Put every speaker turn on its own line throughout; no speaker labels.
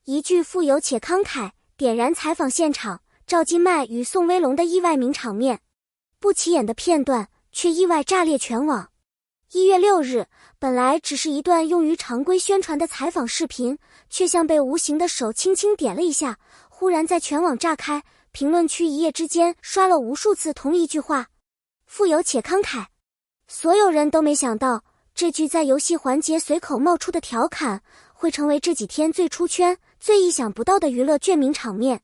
一句富有且慷慨，点燃采访现场，赵今麦与宋威龙的意外名场面。不起眼的片段，却意外炸裂全网。1月6日，本来只是一段用于常规宣传的采访视频，却像被无形的手轻轻点了一下，忽然在全网炸开，评论区一夜之间刷了无数次同一句话：富有且慷慨。所有人都没想到，这句在游戏环节随口冒出的调侃，会成为这几天最出圈、最意想不到的娱乐卷名场面。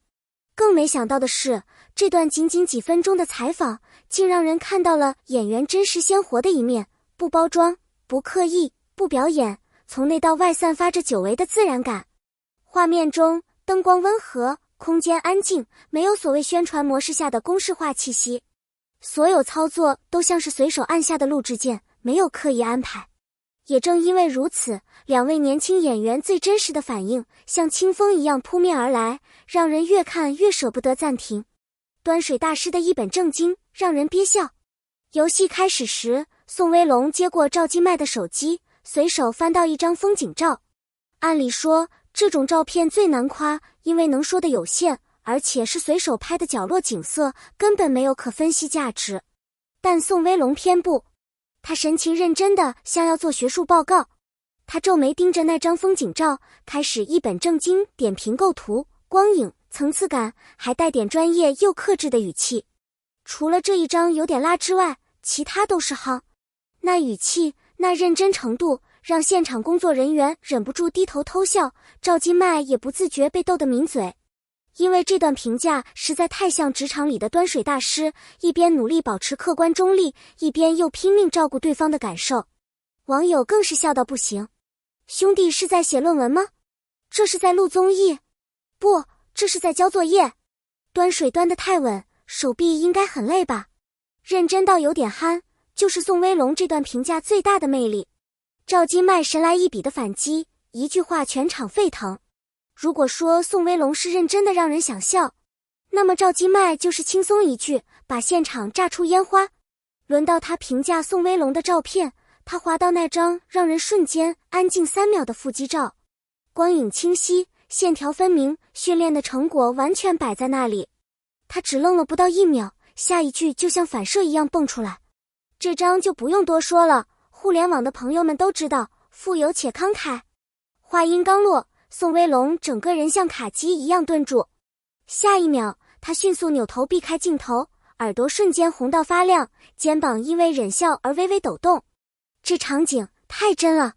更没想到的是，这段仅仅几分钟的采访，竟让人看到了演员真实鲜活的一面，不包装，不刻意，不表演，从内到外散发着久违的自然感。画面中，灯光温和，空间安静，没有所谓宣传模式下的公式化气息。所有操作都像是随手按下的录制键，没有刻意安排。也正因为如此，两位年轻演员最真实的反应像清风一样扑面而来，让人越看越舍不得暂停。端水大师的一本正经让人憋笑。游戏开始时，宋威龙接过赵今麦的手机，随手翻到一张风景照。按理说，这种照片最难夸，因为能说的有限，而且是随手拍的角落景色，根本没有可分析价值。但宋威龙偏不，他神情认真的像要做学术报告。他皱眉盯着那张风景照，开始一本正经点评构图、光影、层次感，还带点专业又克制的语气。除了这一张有点拉之外，其他都是夯。那语气，那认真程度，让现场工作人员忍不住低头偷笑，赵今麦也不自觉被逗得抿嘴。因为这段评价实在太像职场里的端水大师，一边努力保持客观中立，一边又拼命照顾对方的感受。网友更是笑到不行。兄弟是在写论文吗？这是在录综艺？不，这是在交作业。端水端得太稳，手臂应该很累吧？认真到有点憨，就是宋威龙这段评价最大的魅力。赵今麦神来一笔的反击，一句话全场沸腾。如果说宋威龙是认真的让人想笑，那么赵今麦就是轻松一句，把现场炸出烟花。轮到他评价宋威龙的照片，他滑到那张让人瞬间安静3秒的腹肌照，光影清晰，线条分明，训练的成果完全摆在那里。他只愣了不到1秒，下一句就像反射一样蹦出来。这张就不用多说了，互联网的朋友们都知道，富有且慷慨。话音刚落，宋威龙整个人像卡机一样顿住，下一秒他迅速扭头避开镜头，耳朵瞬间红到发亮，肩膀因为忍笑而微微抖动。这场景太真了，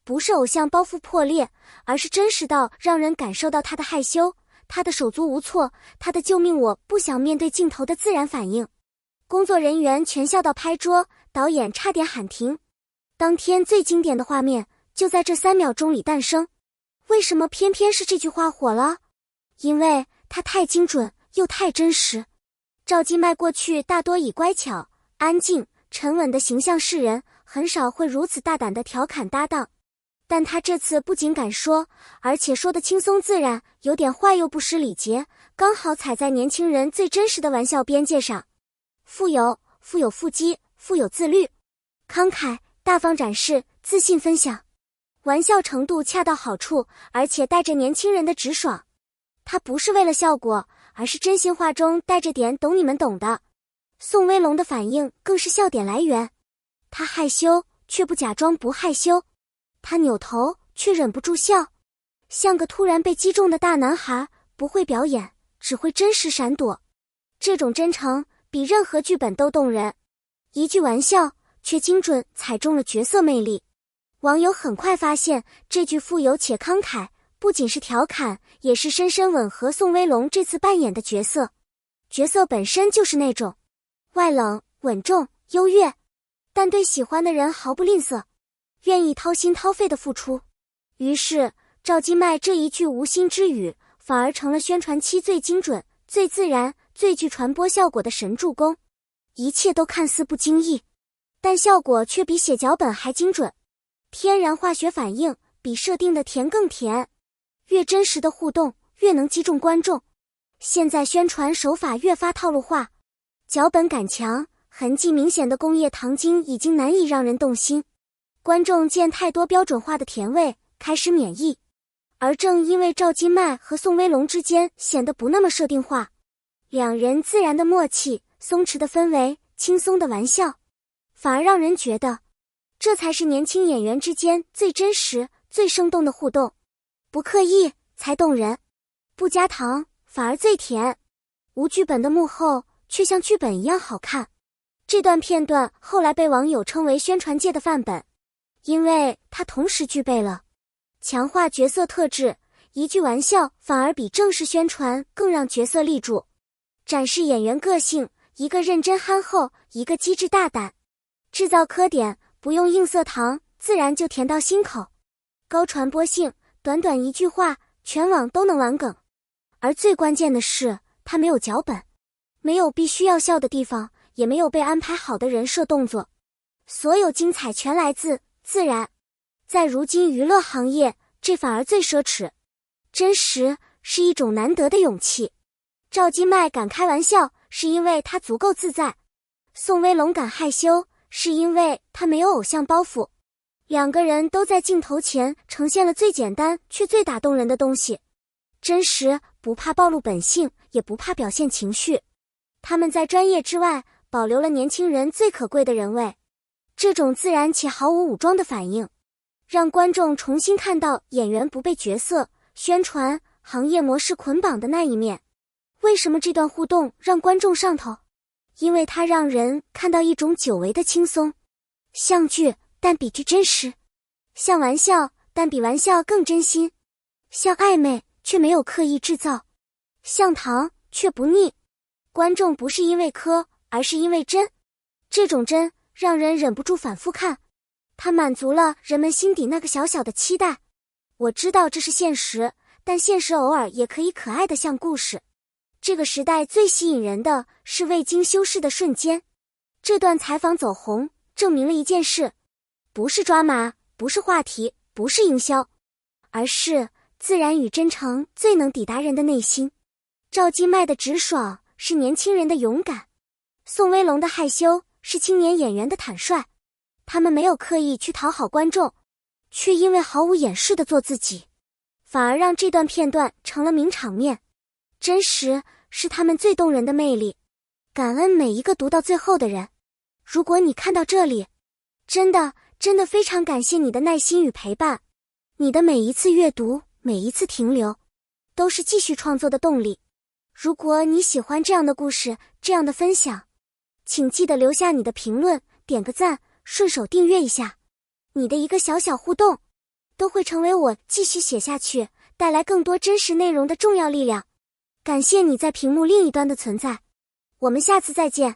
不是偶像包袱破裂，而是真实到让人感受到他的害羞，他的手足无措，他的救命我不想面对镜头的自然反应。工作人员全笑到拍桌，导演差点喊停。当天最经典的画面就在这3秒钟里诞生。为什么偏偏是这句话火了？因为它太精准又太真实。赵今麦过去大多以乖巧、安静、沉稳的形象示人，很少会如此大胆的调侃搭档。但他这次不仅敢说，而且说得轻松自然，有点坏又不失礼节，刚好踩在年轻人最真实的玩笑边界上。富有腹肌，富有自律，慷慨大方展示，自信分享。玩笑程度恰到好处，而且带着年轻人的直爽。他不是为了效果，而是真心话中带着点懂你们懂的。宋威龙的反应更是笑点来源。他害羞，却不假装不害羞。他扭头，却忍不住笑。像个突然被击中的大男孩，不会表演，只会真实闪躲。这种真诚，比任何剧本都动人。一句玩笑，却精准踩中了角色魅力。网友很快发现，这句富有且慷慨不仅是调侃，也是深深吻合宋威龙这次扮演的角色。角色本身就是那种外冷、稳重、优越，但对喜欢的人毫不吝啬，愿意掏心掏肺的付出。于是，赵今麦这一句无心之语，反而成了宣传期最精准、最自然、最具传播效果的神助攻。一切都看似不经意，但效果却比写脚本还精准。天然化学反应比设定的甜更甜，越真实的互动越能击中观众。现在宣传手法越发套路化，脚本感强、痕迹明显的工业糖精已经难以让人动心。观众见太多标准化的甜味，开始免疫。而正因为赵今麦和宋威龙之间显得不那么设定化，两人自然的默契、松弛的氛围、轻松的玩笑，反而让人觉得这才是年轻演员之间最真实、最生动的互动。不刻意才动人，不加糖反而最甜。无剧本的幕后却像剧本一样好看。这段片段后来被网友称为宣传界的范本，因为它同时具备了强化角色特质，一句玩笑反而比正式宣传更让角色立住，展示演员个性，一个认真憨厚，一个机智大胆，制造磕点不用硬色糖，自然就甜到心口，高传播性，短短一句话全网都能玩梗。而最关键的是它没有脚本，没有必须要笑的地方，也没有被安排好的人设动作，所有精彩全来自自然。在如今娱乐行业，这反而最奢侈。真实是一种难得的勇气。赵今麦敢开玩笑，是因为他足够自在；宋威龙敢害羞，是因为他没有偶像包袱。两个人都在镜头前呈现了最简单却最打动人的东西。真实，不怕暴露本性，也不怕表现情绪。他们在专业之外保留了年轻人最可贵的人味，这种自然且毫无武装的反应，让观众重新看到演员不被角色、宣传、行业模式捆绑的那一面。为什么这段互动让观众上头？因为它让人看到一种久违的轻松，像剧但比剧真实，像玩笑但比玩笑更真心，像暧昧却没有刻意制造，像糖却不腻。观众不是因为磕，而是因为真。这种真让人忍不住反复看，它满足了人们心底那个小小的期待。我知道这是现实，但现实偶尔也可以可爱的像故事。这个时代最吸引人的是未经修饰的瞬间。这段采访走红，证明了一件事，不是抓马，不是话题，不是营销，而是自然与真诚最能抵达人的内心。赵今麦的直爽是年轻人的勇敢，宋威龙的害羞是青年演员的坦率。他们没有刻意去讨好观众，却因为毫无掩饰地做自己，反而让这段片段成了名场面。真实是他们最动人的魅力。感恩每一个读到最后的人。如果你看到这里，真的非常感谢你的耐心与陪伴。你的每一次阅读，每一次停留，都是继续创作的动力。如果你喜欢这样的故事，这样的分享，请记得留下你的评论，点个赞，顺手订阅一下。你的一个小小互动，都会成为我继续写下去，带来更多真实内容的重要力量。感谢你在屏幕另一端的存在，我们下次再见。